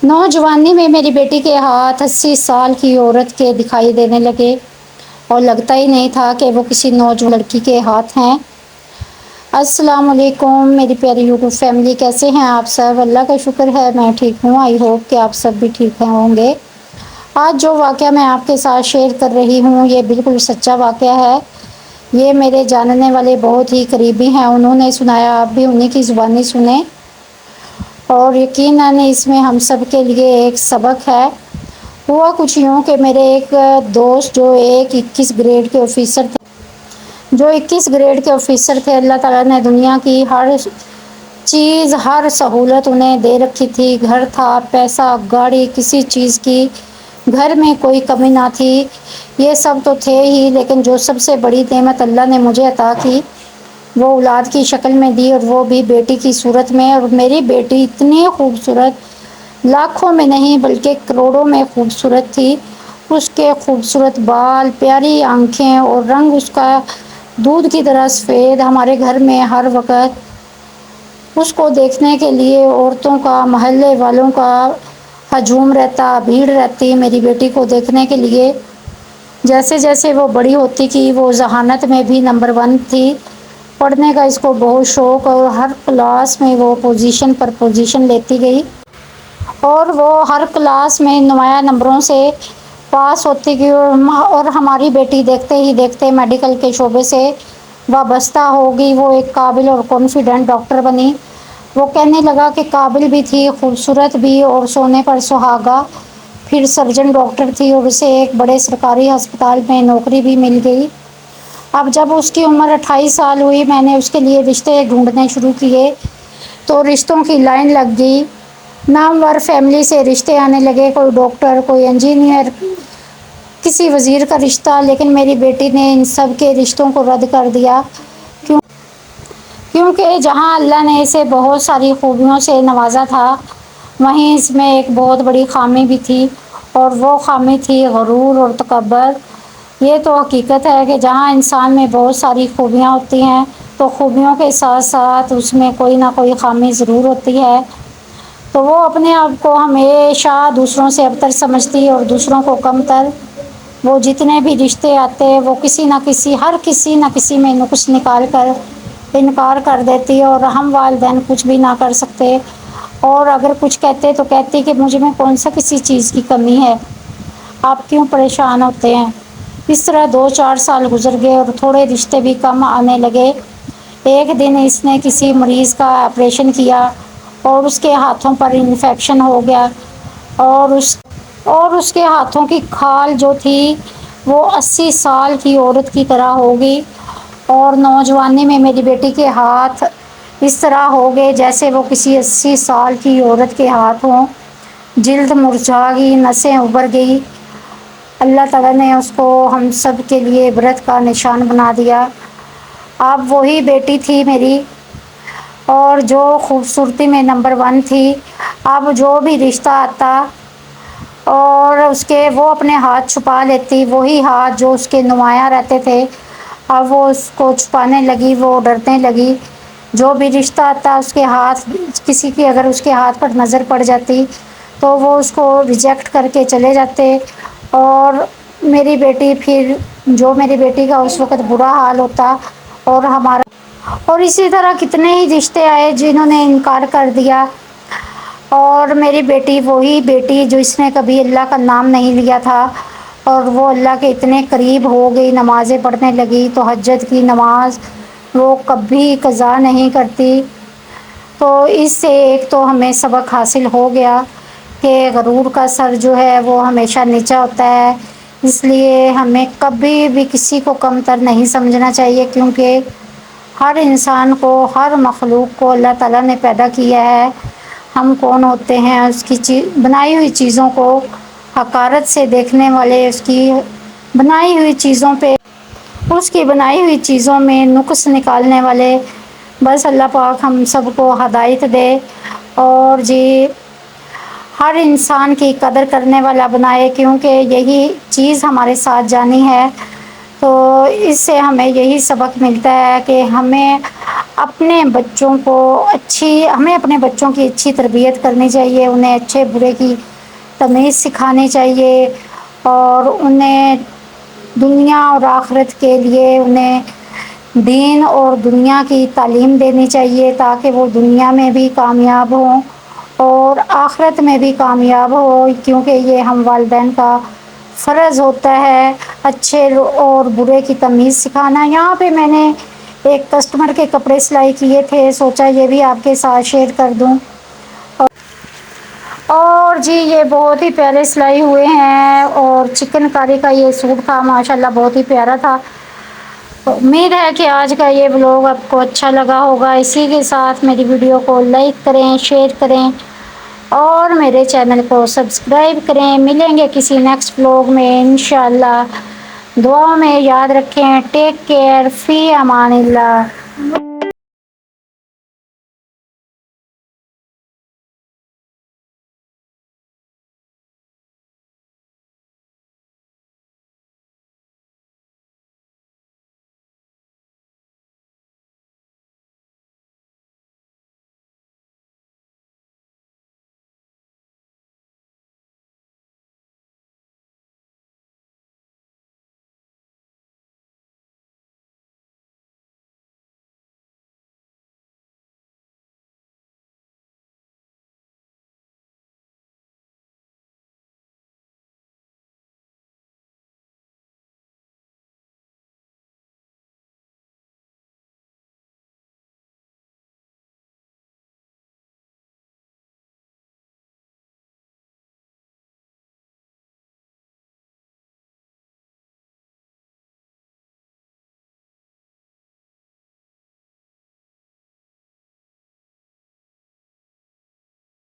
نوجوانی میں میری بیٹی کے ہاتھ 80 سال کی عورت کے دکھائی دینے لگے اور لگتا ہی نہیں تھا کہ وہ کسی نوجوان لڑکی کے ہاتھ ہیں۔ السلام علیکم میری پیاری یوٹیوب فیملی، کیسے ہیں آپ سب؟ اللہ کا شکر ہے میں ٹھیک ہوں۔ آئی ہوپ کہ آپ سب بھی ٹھیک ہوں گے۔ آج جو واقعہ میں آپ کے ساتھ شیئر کر رہی ہوں یہ بالکل سچا واقعہ ہے۔ یہ میرے جاننے والے بہت ہی قریبی ہیں، انہوں نے سنایا، آپ بھی انہی کی زبانی سنیں اور یقیناً اس میں ہم سب کے لیے ایک سبق ہے۔ ہوا کچھ یوں کہ میرے ایک دوست جو 21 گریڈ کے آفیسر تھے، اللہ تعالیٰ نے دنیا کی ہر چیز، ہر سہولت انہیں دے رکھی تھی۔ گھر تھا، پیسہ، گاڑی، کسی چیز کی گھر میں کوئی کمی نہ تھی۔ یہ سب تو تھے ہی، لیکن جو سب سے بڑی نعمت اللہ نے مجھے عطا کی وہ اولاد کی شکل میں دی، اور وہ بھی بیٹی کی صورت میں۔ اور میری بیٹی اتنی خوبصورت، لاکھوں میں نہیں بلکہ کروڑوں میں خوبصورت تھی۔ اس کے خوبصورت بال، پیاری آنکھیں اور رنگ اس کا دودھ کی طرح سفید۔ ہمارے گھر میں ہر وقت اس کو دیکھنے کے لیے عورتوں کا، محلے والوں کا ہجوم رہتا، بھیڑ رہتی میری بیٹی کو دیکھنے کے لیے۔ جیسے جیسے وہ بڑی ہوتی گئی وہ ذہانت میں بھی نمبر 1 تھی۔ پڑھنے کا اس کو بہت شوق، اور ہر کلاس میں وہ پوزیشن پر پوزیشن لیتی گئی اور وہ ہر کلاس میں نمایاں نمبروں سے پاس ہوتی گئی۔ اور ہماری بیٹی دیکھتے ہی دیکھتے میڈیکل کے شعبے سے وابستہ ہو گئی۔ وہ ایک قابل اور کانفیڈنٹ ڈاکٹر بنی۔ وہ کہنے لگا کہ قابل بھی تھی، خوبصورت بھی اور سونے پر سہاگا۔ پھر سرجن ڈاکٹر تھی اور اسے ایک بڑے سرکاری ہسپتال میں نوکری بھی مل گئی۔ اب جب اس کی عمر 28 سال ہوئی، میں نے اس کے لیے رشتے ڈھونڈنے شروع کیے تو رشتوں کی لائن لگ گئی۔ نامور فیملی سے رشتے آنے لگے، کوئی ڈاکٹر، کوئی انجینئر، کسی وزیر کا رشتہ۔ لیکن میری بیٹی نے ان سب کے رشتوں کو رد کر دیا، کیونکہ جہاں اللہ نے اسے بہت ساری خوبیوں سے نوازا تھا وہیں اس میں ایک بہت بڑی خامی بھی تھی، اور وہ خامی تھی غرور اور تکبر۔ یہ تو حقیقت ہے کہ جہاں انسان میں بہت ساری خوبیاں ہوتی ہیں تو خوبیوں کے ساتھ ساتھ اس میں کوئی نہ کوئی خامی ضرور ہوتی ہے۔ تو وہ اپنے آپ کو ہمیشہ دوسروں سے ابتر سمجھتی اور دوسروں کو کم تر۔ وہ جتنے بھی رشتے آتے وہ ہر کسی نہ کسی میں نقص نکال کر انکار کر دیتی، اور ہم والدین کچھ بھی نہ کر سکتے، اور اگر کچھ کہتے تو کہتی کہ مجھ میں کون سا کسی چیز کی کمی ہے، آپ کیوں پریشان ہوتے ہیں۔ اس طرح 2-4 سال گزر گئے اور تھوڑے رشتے بھی کم آنے لگے۔ ایک دن اس نے کسی مریض کا آپریشن کیا اور اس کے ہاتھوں پر انفیکشن ہو گیا، اور اس کے ہاتھوں کی کھال جو تھی وہ 80 سال کی عورت کی طرح ہو گئی، اور نوجوانی میں میری بیٹی کے ہاتھ اس طرح ہو گئے جیسے وہ کسی 80 سال کی عورت کے ہاتھ ہوں۔ جلد مرجھا گئی، نسیں ابھر گئی۔ اللہ تعالیٰ نے اس کو ہم سب کے لیے عبرت کا نشان بنا دیا۔ اب وہی بیٹی تھی میری، اور جو خوبصورتی میں نمبر 1 تھی، اب جو بھی رشتہ آتا اور وہ اپنے ہاتھ چھپا لیتی، وہی ہاتھ جو اس کے نمایاں رہتے تھے اب وہ اس کو چھپانے لگی، وہ ڈرنے لگی۔ جو بھی رشتہ آتا اس کے ہاتھ، کسی کی اگر اس کے ہاتھ پر نظر پڑ جاتی تو وہ اس کو ریجیکٹ کر کے چلے جاتے، اور میری بیٹی کا اس وقت برا حال ہوتا، اور اسی طرح کتنے ہی رشتے آئے جنہوں نے انکار کر دیا۔ اور میری بیٹی وہی بیٹی جو اس نے کبھی اللہ کا نام نہیں لیا تھا، اور وہ اللہ کے اتنے قریب ہو گئی، نمازیں پڑھنے لگی، تہجد کی نماز وہ کبھی قضا نہیں کرتی۔ تو اس سے ایک تو ہمیں سبق حاصل ہو گیا کہ غرور کا سر جو ہے وہ ہمیشہ نیچا ہوتا ہے، اس لیے ہمیں کبھی بھی کسی کو کم تر نہیں سمجھنا چاہیے، کیونکہ ہر انسان کو، ہر مخلوق کو اللہ تعالیٰ نے پیدا کیا ہے۔ ہم کون ہوتے ہیں؟ اس کی بنائی ہوئی چیزوں کو حقارت سے دیکھنے والے، اس کی بنائی ہوئی چیزوں میں نقص نکالنے والے۔ بس اللہ پاک ہم سب کو ہدایت دے اور ہر انسان کی قدر کرنے والا بنائے، کیونکہ یہی چیز ہمارے ساتھ جانی ہے۔ تو اس سے ہمیں یہی سبق ملتا ہے کہ ہمیں اپنے بچوں کی اچھی تربیت کرنی چاہیے، انہیں اچھے برے کی تمیز سکھانی چاہیے، اور انہیں دنیا اور آخرت کے لیے انہیں دین اور دنیا کی تعلیم دینی چاہیے، تاکہ وہ دنیا میں بھی کامیاب ہوں اور آخرت میں بھی کامیاب ہو، کیونکہ یہ ہم والدین کا فرض ہوتا ہے اچھے اور برے کی تمیز سکھانا۔ یہاں پہ میں نے ایک کسٹمر کے کپڑے سلائی کیے تھے، سوچا یہ بھی آپ کے ساتھ شیئر کر دوں۔ اور جی یہ بہت ہی پیارے سلائی ہوئے ہیں، اور چکن کاری کا یہ سوٹ تھا، ماشاءاللہ بہت ہی پیارا تھا۔ امید ہے کہ آج کا یہ ولاگ آپ کو اچھا لگا ہوگا۔ اسی کے ساتھ میری ویڈیو کو لائک کریں، شیئر کریں اور میرے چینل کو سبسکرائب کریں۔ ملیں گے کسی نیکسٹ ولاگ میں انشاءاللہ۔ دعاؤں میں یاد رکھیں۔ ٹیک کیئر، فی امان اللہ۔